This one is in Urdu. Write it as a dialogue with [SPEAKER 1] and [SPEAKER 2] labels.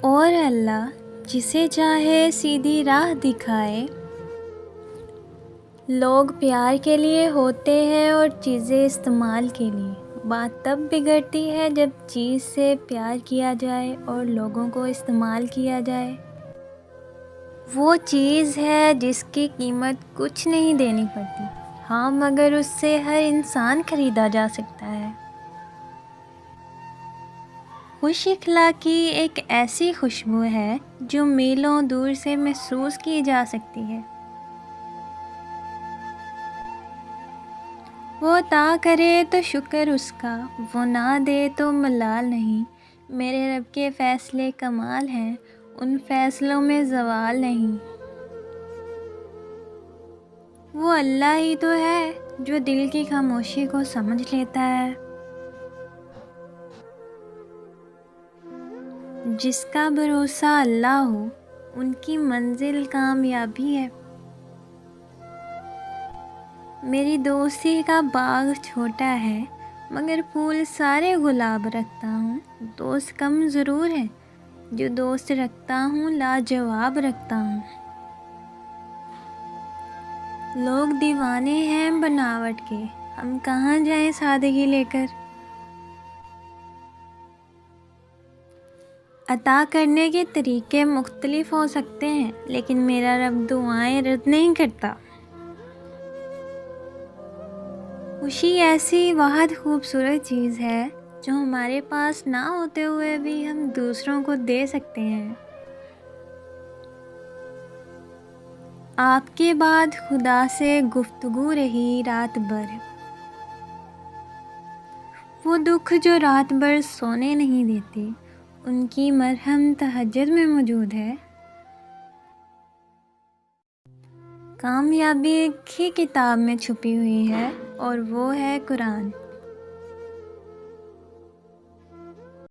[SPEAKER 1] اور اللہ جسے چاہے سیدھی راہ دکھائے۔ لوگ پیار کے لیے ہوتے ہیں اور چیزیں استعمال کے لیے۔ بات تب بگڑتی ہے جب چیز سے پیار کیا جائے اور لوگوں کو استعمال کیا جائے۔ وہ چیز ہے جس کی قیمت کچھ نہیں دینی پڑتی، ہاں مگر اس سے ہر انسان خریدا جا سکتا ہے۔ خوش اخلاقی ایک ایسی خوشبو ہے جو میلوں دور سے محسوس کی جا سکتی ہے۔ وہ عطا کرے تو شکر اس کا، وہ نہ دے تو ملال نہیں۔ میرے رب کے فیصلے کمال ہیں، ان فیصلوں میں زوال نہیں۔ وہ اللہ ہی تو ہے جو دل کی خاموشی کو سمجھ لیتا ہے۔ جس کا بھروسہ اللہ ہو ان کی منزل کامیابی ہے۔ میری دوستی کا باغ چھوٹا ہے مگر پھول سارے گلاب رکھتا ہوں۔ دوست کم ضرور ہے، جو دوست رکھتا ہوں لاجواب رکھتا ہوں۔ لوگ دیوانے ہیں بناوٹ کے، ہم کہاں جائیں سادگی لے کر۔ عطا کرنے کے طریقے مختلف ہو سکتے ہیں لیکن میرا رب دعائیں رد نہیں کرتا۔ خوشی ایسی واحد خوبصورت چیز ہے جو ہمارے پاس نہ ہوتے ہوئے بھی ہم دوسروں کو دے سکتے ہیں۔ آپ کے بعد خدا سے گفتگو رہی رات بھر، وہ دکھ جو رات بھر سونے نہیں دیتے، ان کی مرہم تہجد میں موجود ہے۔ کامیابی ایک ہی کتاب میں چھپی ہوئی ہے اور وہ ہے قرآن۔